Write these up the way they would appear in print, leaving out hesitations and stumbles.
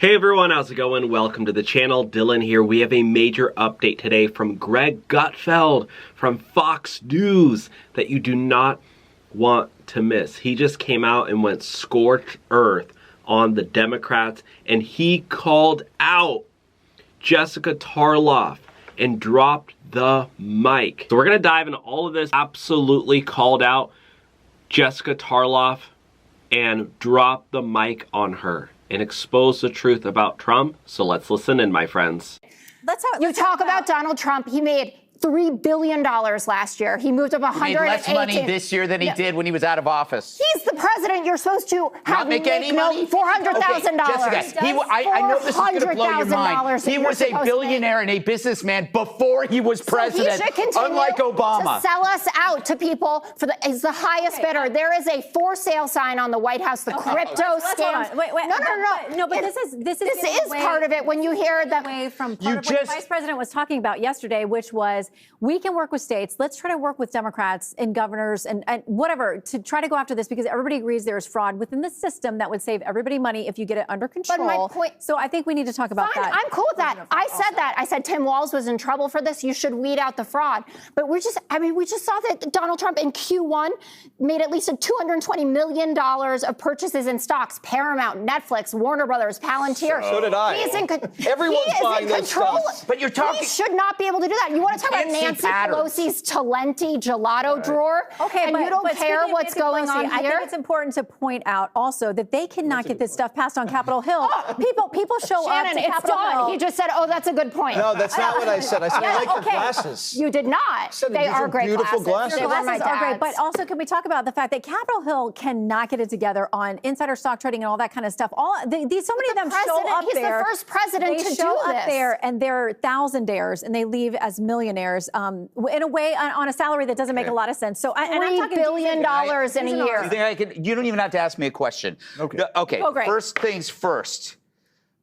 Hey everyone, how's it going? Welcome to the channel. Dylan here. We have a major update today from Greg Gutfeld from Fox News that you do not want to miss. He just came out and went scorched earth on the Democrats, and he called out Jessica Tarloff and dropped the mic. So we're gonna dive into all of this. Absolutely called out Jessica Tarloff and dropped the mic on her and expose the truth about Trump. So let's listen in, my friends. You talk about Donald Trump. He made $3 billion last year. He moved up 118. He made less money this year than he did when he was out of office. He's the president. You're supposed to have not make any money. $400,000. Jessica, I know this is going to blow your mind. He was a billionaire and a businessman before he was president. So he should continue unlike Obama. to sell us out to people for is the highest bidder. There is a for sale sign on the White House. The crypto scam. Wait. No, but this is part of it. When you hear that away from part of what the vice president was talking about yesterday, which was we can work with states. Let's try to work with Democrats and governors and whatever to try to go after this, because everybody agrees there is fraud within the system that would save everybody money if you get it under control. But my point, so I think we need to talk about that. I'm cool with that. I said that. I said Tim Walz was in trouble for this. You should weed out the fraud. But we just saw that Donald Trump in Q1 made at least $220 million of purchases in stocks. Paramount, Netflix, Warner Brothers, Palantir. So did I. Everyone's buying that stuff. But you're talking. He should not be able to do that. You want to talk about Nancy Pelosi's Talenti gelato drawer? Okay, and but you don't care what's going on here? I think it's important to point out also that they cannot get this stuff passed on Capitol Hill. People show up to Capitol Hill. He just said, "Oh, that's a good point." No, that's not what I said. I said I like the glasses. You did not. They are great beautiful glasses. Your glasses are great, but also can we talk about the fact that Capitol Hill cannot get it together on insider stock trading and all that kind of stuff? So many of them show up there. He's the first president to do this. They show up there and they're thousandaires and they leave as millionaires in a way on a salary that doesn't make a lot of sense. So and I'm talking $3 billion in a year. You think you don't even have to ask me a question. Okay. Oh, great. First things first.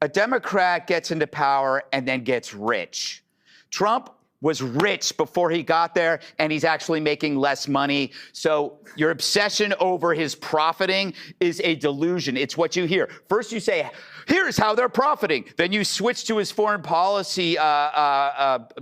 A Democrat gets into power and then gets rich. Trump was rich before he got there, and he's actually making less money. So your obsession over his profiting is a delusion. It's what you hear. First you say, here's how they're profiting. Then you switch to his foreign policy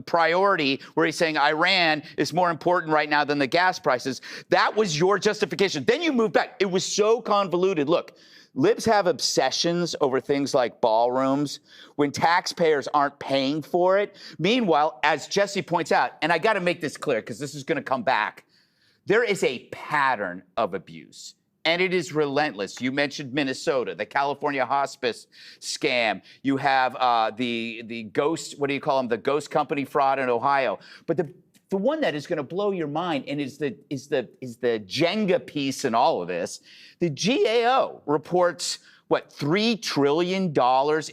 priority, where he's saying Iran is more important right now than the gas prices. That was your justification. Then you move back. It was so convoluted. Look, libs have obsessions over things like ballrooms when taxpayers aren't paying for it. Meanwhile, as Jesse points out, and I got to make this clear because this is going to come back, there is a pattern of abuse. And it is relentless. You mentioned Minnesota, the California hospice scam. You have the ghost, what do you call them? The ghost company fraud in Ohio. But the one that is going to blow your mind and is the Jenga piece in all of this, the GAO reports, $3 trillion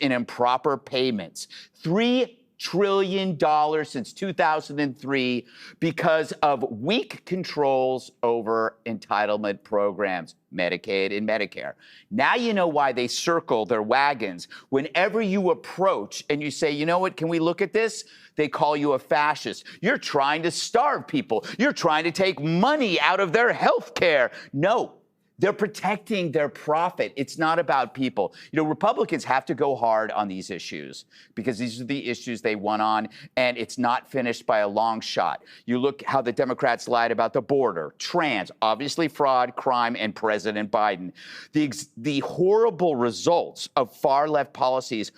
in improper payments. $3 trillion since 2003 because of weak controls over entitlement programs, Medicaid and Medicare. Now you know why they circle their wagons. Whenever you approach and you say, you know what, can we look at this? They call you a fascist. You're trying to starve people. You're trying to take money out of their health care. No. They're protecting their profit. It's not about people. Republicans have to go hard on these issues because these are the issues they won on, and it's not finished by a long shot. You look how the Democrats lied about the border, trans, obviously fraud, crime, and President Biden. The horrible results of far-left policies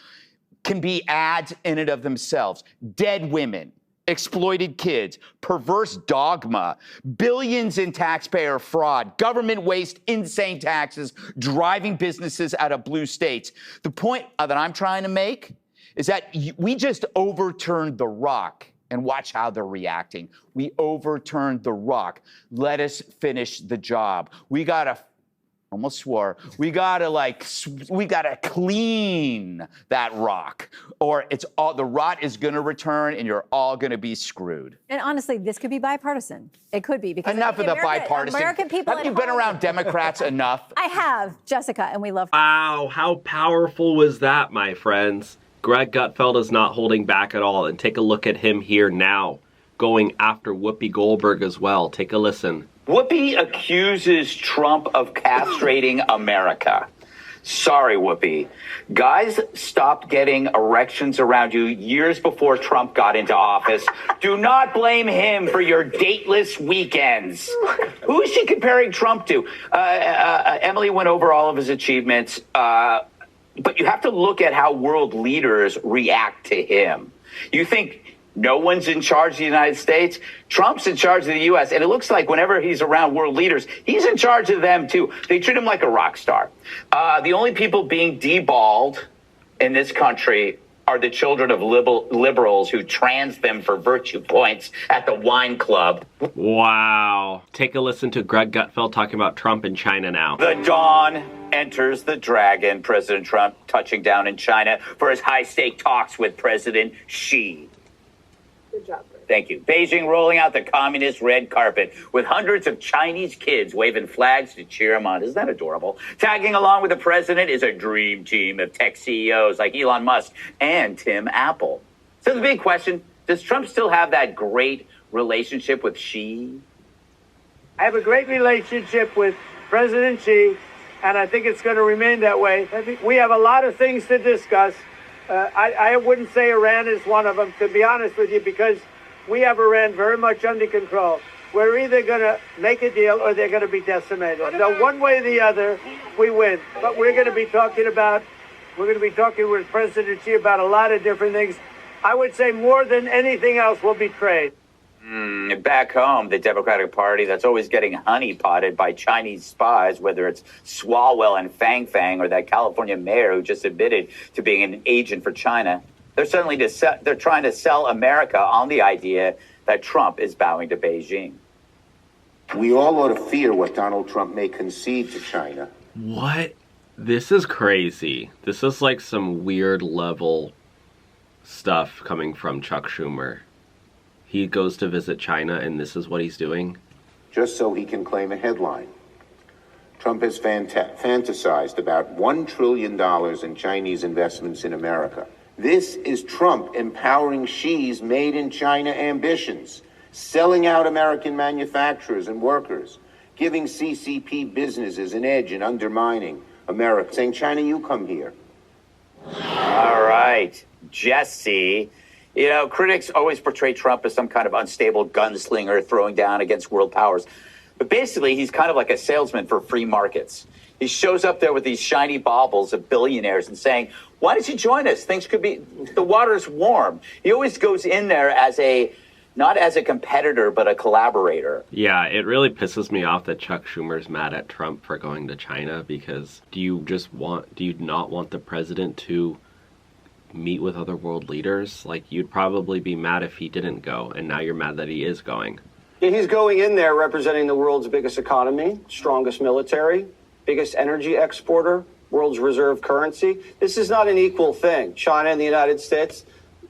can be ads in and of themselves. Dead women, exploited kids, perverse dogma, billions in taxpayer fraud, government waste, insane taxes, driving businesses out of blue states. The point that I'm trying to make is that we just overturned the rock, and watch how they're reacting. We overturned the rock. Let us finish the job. We gotta clean that rock, or the rot is going to return, and you're all going to be screwed. And honestly, this could be bipartisan. It could be because enough of the bipartisan. American people. Have you been around Democrats enough? I have, Jessica, and we love her. Wow, how powerful was that, my friends? Greg Gutfeld is not holding back at all, and take a look at him here now, going after Whoopi Goldberg as well. Take a listen. Whoopi accuses Trump of castrating America. Sorry, Whoopi. Guys stopped getting erections around you years before Trump got into office. Do not blame him for your dateless weekends. Who is she comparing Trump to? Emily went over all of his achievements, but you have to look at how world leaders react to him. You think no one's in charge of the United States? Trump's in charge of the U.S., and it looks like whenever he's around world leaders, he's in charge of them, too. They treat him like a rock star. The only people being deballed in this country are the children of liberals who trans them for virtue points at the wine club. Wow. Take a listen to Greg Gutfeld talking about Trump in China now. The dawn enters the dragon. President Trump touching down in China for his high-stake talks with President Xi. Good job. Thank you. Beijing rolling out the communist red carpet with hundreds of Chinese kids waving flags to cheer him on. Isn't that adorable? Tagging along with the president is a dream team of tech CEOs like Elon Musk and Tim Apple. So the big question, does Trump still have that great relationship with Xi? I have a great relationship with President Xi, and I think it's going to remain that way. I think we have a lot of things to discuss. I wouldn't say Iran is one of them, to be honest with you, because we have Iran very much under control. We're either going to make a deal or they're going to be decimated. So one way or the other, we win. But we're going to be talking with President Xi about a lot of different things. I would say more than anything else will be trade. Back home, the Democratic Party that's always getting honeypotted by Chinese spies, whether it's Swalwell and Fang Fang or that California mayor who just admitted to being an agent for China. They're trying to sell America on the idea that Trump is bowing to Beijing. We all ought to fear what Donald Trump may concede to China. What? This is crazy. This is like some weird level stuff coming from Chuck Schumer. He goes to visit China, and this is what he's doing? Just so he can claim a headline. Trump has fantasized about $1 trillion in Chinese investments in America. This is Trump empowering Xi's made-in-China ambitions, selling out American manufacturers and workers, giving CCP businesses an edge in undermining America, saying, China, you come here. All right, Jesse. You know, critics always portray Trump as some kind of unstable gunslinger throwing down against world powers. But basically, he's kind of like a salesman for free markets. He shows up there with these shiny baubles of billionaires and saying, why don't you join us? Things could be, the water's warm. He always goes in there as not as a competitor, but a collaborator. Yeah, it really pisses me off that Chuck Schumer's mad at Trump for going to China, because do you not want the president to meet with other world leaders? Like, you'd probably be mad if he didn't go, and now you're mad that he is going. Yeah, he's going in there representing the world's biggest economy, strongest military, biggest energy exporter, world's reserve currency. This is not an equal thing. China and the United States,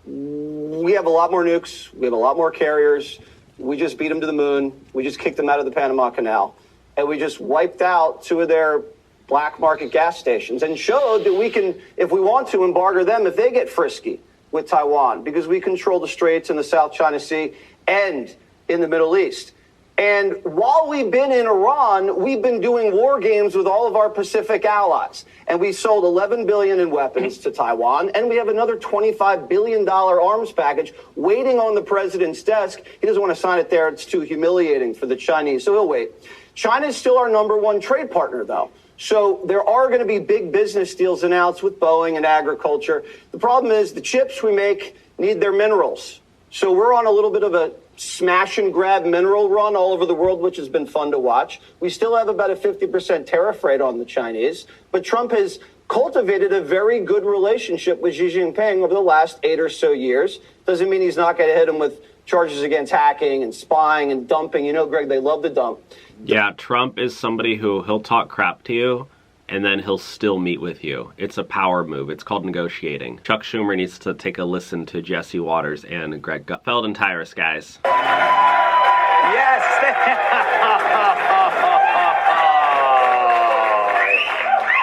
we have a lot more nukes. We have a lot more carriers. We just beat them to the moon. We just kicked them out of the Panama Canal. And we just wiped out 2 of their black market gas stations and showed that we can, if we want to, embargo them if they get frisky with Taiwan, because we control the straits in the South China Sea and in the Middle East. And while we've been in Iran, we've been doing war games with all of our Pacific allies. And we sold $11 billion in weapons to Taiwan, and we have another $25 billion arms package waiting on the president's desk. He doesn't want to sign it there. It's too humiliating for the Chinese, so he'll wait. China is still our #1 trade partner, though. So there are going to be big business deals announced with Boeing and agriculture. The problem is the chips we make need their minerals. So we're on a little bit of a smash and grab mineral run all over the world, which has been fun to watch. We still have about a 50% tariff rate on the Chinese, but Trump has cultivated a very good relationship with Xi Jinping over the last 8 or so years. Doesn't mean he's not going to hit him with charges against hacking and spying and dumping. You know, Greg, they love to dump. Yeah, Trump is somebody who he'll talk crap to you, and then he'll still meet with you. It's a power move. It's called negotiating. Chuck Schumer needs to take a listen to Jesse Waters and Greg Gutfeld and Tyrus, guys. Yes.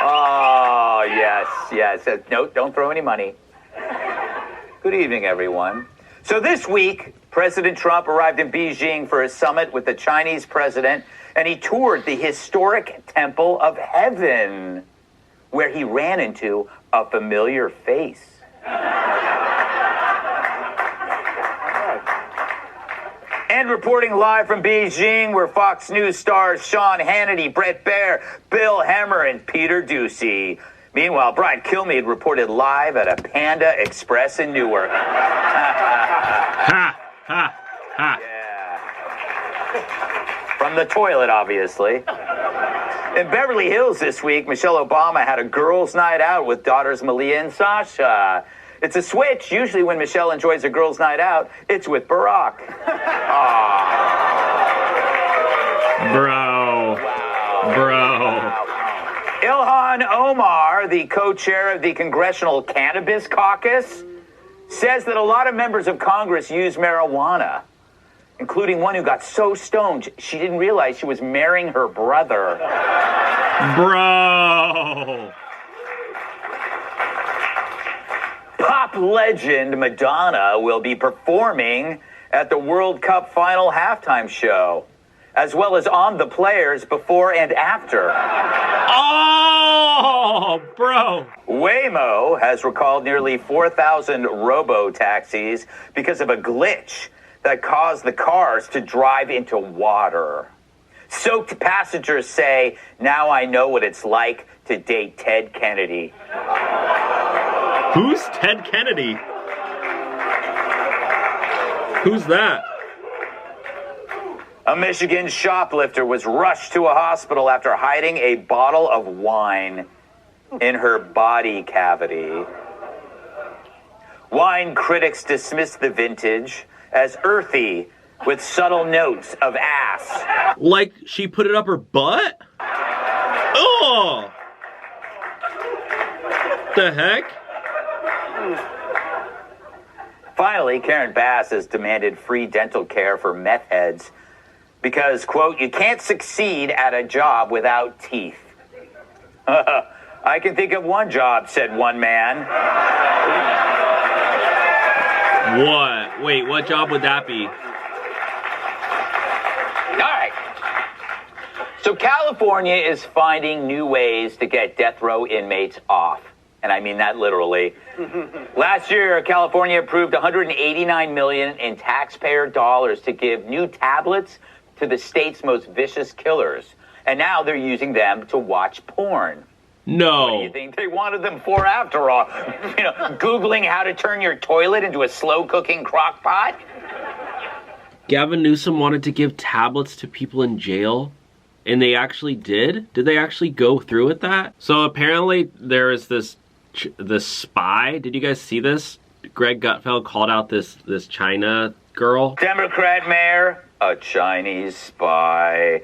Oh, yes. No, don't throw any money. Good evening, everyone. So this week, President Trump arrived in Beijing for a summit with the Chinese president, and he toured the historic Temple of Heaven. where he ran into a familiar face. And reporting live from Beijing, where Fox News stars Sean Hannity, Bret Baier, Bill Hemmer, and Peter Doocy. Meanwhile, Brian Kilmeade reported live at a Panda Express in Newark. Ha, ha, ha. Yeah. From the toilet, obviously. In Beverly Hills this week, Michelle Obama had a girls' night out with daughters Malia and Sasha. It's a switch. Usually when Michelle enjoys a girls' night out, it's with Barack. Bro. Wow. Bro. Wow. Ilhan Omar, the co-chair of the Congressional Cannabis Caucus, says that a lot of members of Congress use marijuana, including one who got so stoned she didn't realize she was marrying her brother. Bro. Pop legend Madonna will be performing at the World Cup final halftime show, as well as on the players before and after. Oh, bro. Waymo has recalled nearly 4,000 robo-taxis because of a glitch that caused the cars to drive into water. Soaked passengers say, now I know what it's like to date Ted Kennedy. Who's Ted Kennedy? Who's that? A Michigan shoplifter was rushed to a hospital after hiding a bottle of wine in her body cavity. Wine critics dismissed the vintage as earthy with subtle notes of ass. Like she put it up her butt? Oh! The heck? Finally, Karen Bass has demanded free dental care for meth heads because, quote, you can't succeed at a job without teeth. I can think of one job, said one man. What? Wait, what job would that be? All right. So California is finding new ways to get death row inmates off. And I mean that literally. Last year, California approved $189 million in taxpayer dollars to give new tablets to the state's most vicious killers. And now they're using them to watch porn. No. What do you think they wanted them for after all? You know, Googling how to turn your toilet into a slow-cooking crock pot? Gavin Newsom wanted to give tablets to people in jail, and they actually did? Did they actually go through with that? So apparently there is this spy. Did you guys see this? Greg Gutfeld called out this China girl. Democrat mayor, a Chinese spy.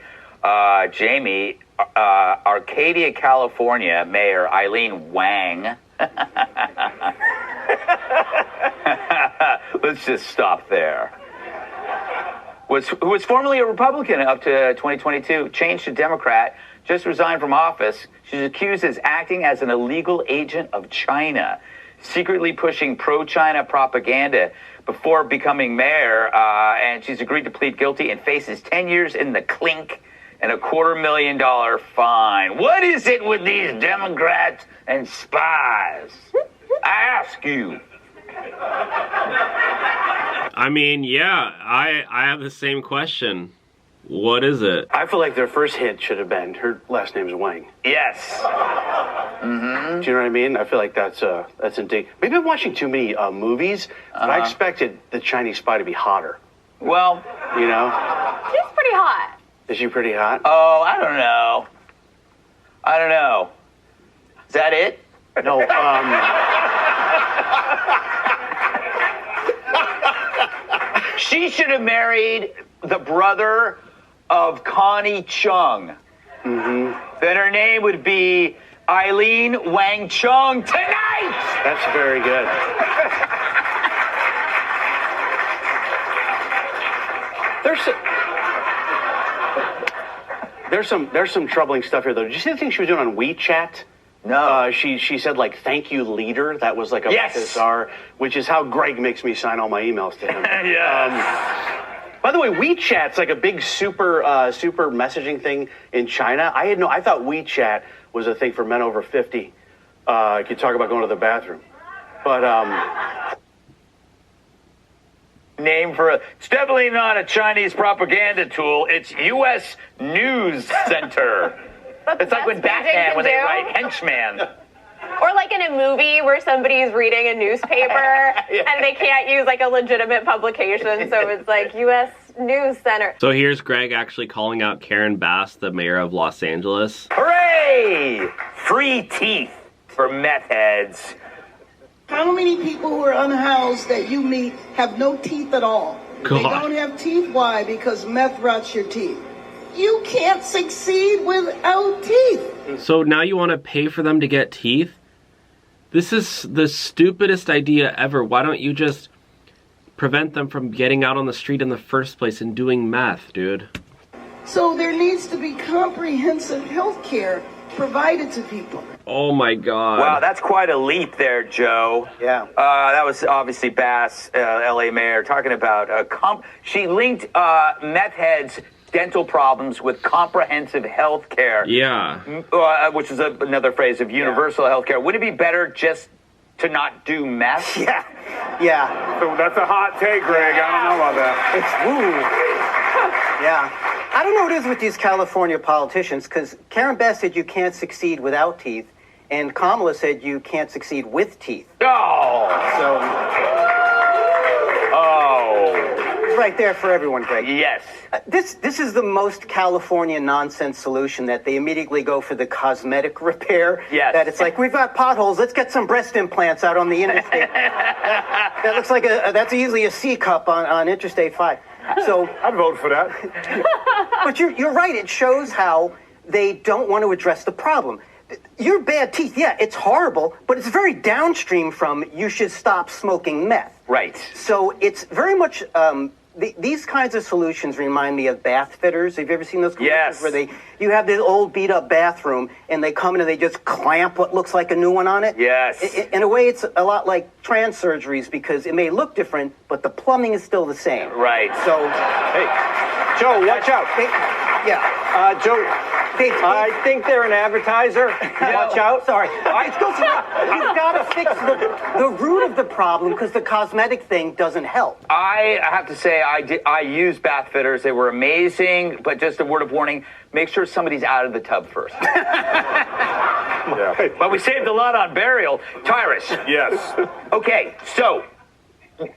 Jamie, Arcadia, California Mayor Eileen Wang. Let's just stop there. Who was formerly a Republican up to 2022, changed to Democrat, just resigned from office. She's accused as acting as an illegal agent of China, secretly pushing pro-China propaganda before becoming mayor, and she's agreed to plead guilty and faces 10 years in the clink and a $250,000 fine. What is it with these Democrats and spies? I ask you. I mean, yeah, I have the same question. What is it? I feel like their first hit should have been, her last name's Wang. Yes. Mm-hmm. Do you know what I mean? I feel like that's indicative. Maybe I'm watching too many movies, but I expected the Chinese spy to be hotter. Well, you know? She's pretty hot. Is she pretty hot? Oh, I don't know. Is that it? No, She should have married the brother of Connie Chung. Mm-hmm. Then her name would be Eileen Wang Chung tonight. That's very good. There's some troubling stuff here, though. Did you see the thing she was doing on WeChat? No. She said, like, thank you, leader. That was like a yes. bizarre, which is how Greg makes me sign all my emails to him. Yeah. By the way, WeChat's like a big super messaging thing in China. I thought WeChat was a thing for men over 50. You could talk about going to the bathroom. But Name for it's definitely not a Chinese propaganda tool. It's U.S. News Center. It's like when Batman, when they write henchman. Or like in a movie where somebody's reading a newspaper and they can't use like a legitimate publication, so it's like U.S. News Center. So here's Greg actually calling out Karen Bass, the mayor of Los Angeles. Hooray! Free teeth for meth heads. How many people who are unhoused that you meet have no teeth at all? God. They don't have teeth. Why? Because meth rots your teeth. You can't succeed without teeth. So now you want to pay for them to get teeth? This is the stupidest idea ever. Why don't you just prevent them from getting out on the street in the first place and doing meth, dude? So there needs to be comprehensive health care provided to people. Oh my God. Wow, that's quite a leap there, Joe. Yeah. That was obviously Bass, LA mayor, talking about she linked meth heads' dental problems with comprehensive health care. Yeah. Which is another phrase of universal health care. Wouldn't it be better just to not do meth? Yeah. Yeah. So that's a hot take, Greg. I don't know about that. It's woo. Yeah. I don't know what it is with these California politicians, because Karen Bass said you can't succeed without teeth, and Kamala said you can't succeed with teeth. Oh. So it's right there for everyone, Greg. Yes. This is the most California nonsense solution, that they immediately go for the cosmetic repair. Yes. That it's like, we've got potholes, let's get some breast implants out on the interstate. That looks like that's usually a C cup on Interstate 5. So I'd vote for that. But you're right. It shows how they don't want to address the problem. Your bad teeth, yeah, it's horrible, but it's very downstream from you should stop smoking meth. Right. So it's very much these kinds of solutions remind me of bath fitters. Have you ever seen those commercials where you have this old beat up bathroom and they come in and they just clamp what looks like a new one on it? Yes. In a way, it's a lot like trans surgeries, because it may look different, but the plumbing is still the same. Right. So, Hey, Joe, watch out. Yeah. Joe, Hey, I think they're an advertiser. Watch out. Sorry. You've got to fix the root of the problem, because the cosmetic thing doesn't help. I have to say, I used bath fitters. They were amazing, but just a word of warning, make sure somebody's out of the tub first. Yeah. But we saved a lot on burial. Tyrus. Yes. Okay, so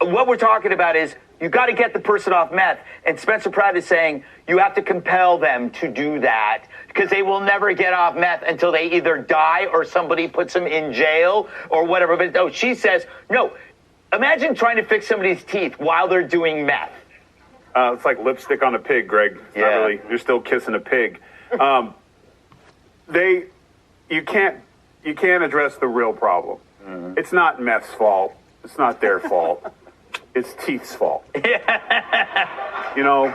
what we're talking about is you got to get the person off meth. And Spencer Pratt is saying you have to compel them to do that, because they will never get off meth until they either die or somebody puts them in jail or whatever. But no, she says, no, imagine trying to fix somebody's teeth while they're doing meth. It's like lipstick on a pig, Greg. It's not really, you're still kissing a pig. You can't address the real problem. Mm-hmm. It's not meth's fault. It's not their fault. It's teeth's fault. You know,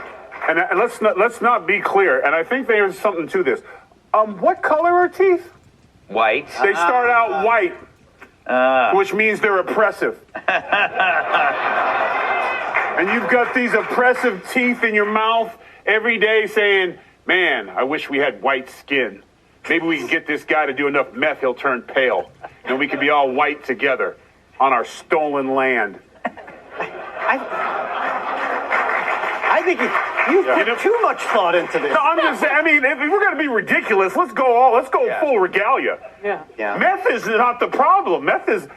and let's not be clear. And I think there's something to this. What color are teeth? White. They start out white, which means they're oppressive. And you've got these oppressive teeth in your mouth every day saying, man, I wish we had white skin. Maybe we can get this guy to do enough meth, he'll turn pale. And we can be all white together on our stolen land. I think you've put too much thought into this. No, I'm just saying, I mean, if we're going to be ridiculous, let's go full regalia. Yeah. Meth is not the problem. Meth is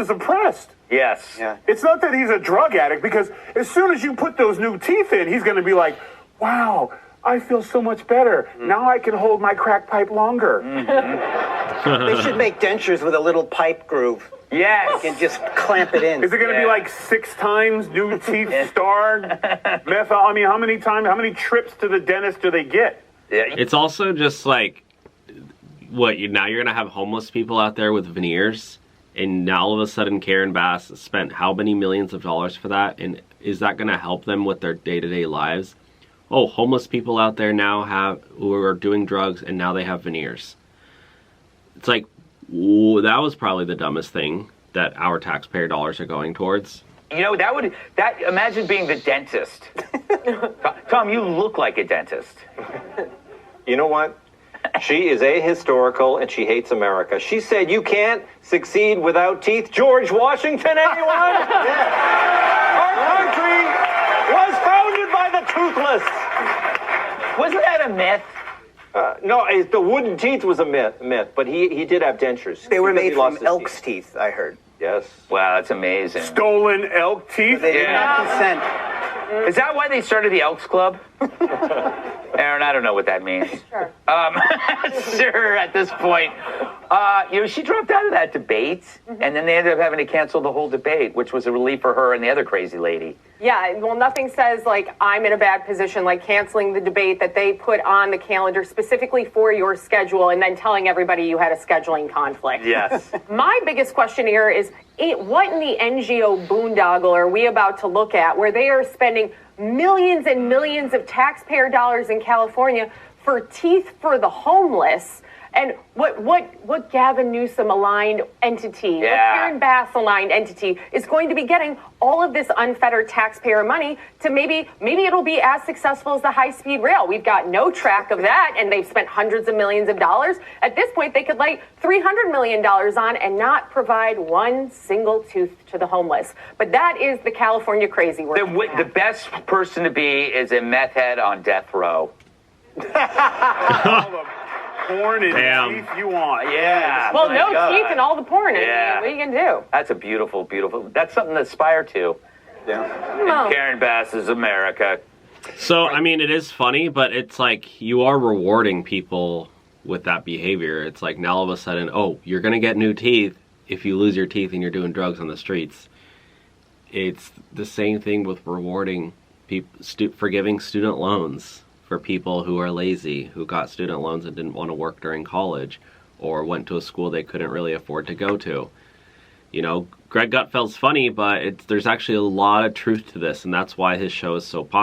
oppressed. Yes. Yeah. It's not that he's a drug addict, because as soon as you put those new teeth in, he's going to be like, wow, I feel so much better. Now I can hold my crack pipe longer. They should make dentures with a little pipe groove. Yes. You can just clamp it in. Is it going to be like 6 times new teeth starred? Meth, I mean, how many trips to the dentist do they get? Yeah. It's also just like, now you're going to have homeless people out there with veneers, and now all of a sudden Karen Bass spent how many millions of dollars for that, and is that going to help them with their day-to-day lives? Oh, homeless people out there now who are doing drugs, and now they have veneers. It's like, ooh, that was probably the dumbest thing that our taxpayer dollars are going towards. You know, imagine being the dentist. Tom, you look like a dentist. You know what? She is ahistorical and she hates America. She said you can't succeed without teeth. George Washington, anyone? Our country was founded by the toothless. Wasn't that a myth? No, the wooden teeth was a myth, but he did have dentures. They were because he made lost from his elk's teeth, I heard. Yes. Wow, that's amazing. Stolen elk teeth? They did not consent. Is that why they started the Elks Club? Aaron, I don't know what that means. Sure. Sure, at this point. She dropped out of that debate, and then they ended up having to cancel the whole debate, which was a relief for her and the other crazy lady. Yeah, well, nothing says, like, I'm in a bad position, like canceling the debate that they put on the calendar specifically for your schedule and then telling everybody you had a scheduling conflict. Yes. My biggest question here is, what in the NGO boondoggle are we about to look at where they are spending millions and millions of taxpayer dollars in California for teeth for the homeless? And what Gavin Newsom aligned entity, what Karen Bass aligned entity is going to be getting all of this unfettered taxpayer money to maybe it'll be as successful as the high-speed rail. We've got no track of that, and they've spent hundreds of millions of dollars. At this point, they could lay $300 million on and not provide one single tooth to the homeless. But that is the California crazy work. The best person to be is a meth head on death row. Porn and teeth you want. Yeah. Well, no teeth and all the porn. Yeah. What are you going to do? That's a beautiful, beautiful. That's something to aspire to. Yeah. And Karen Bass is America. So, I mean, it is funny, but it's like you are rewarding people with that behavior. It's like now all of a sudden, oh, you're going to get new teeth if you lose your teeth and you're doing drugs on the streets. It's the same thing with rewarding people, forgiving student loans for people who are lazy, who got student loans and didn't want to work during college or went to a school they couldn't really afford to go to. You know, Greg Gutfeld's funny, but there's actually a lot of truth to this, and that's why his show is so popular.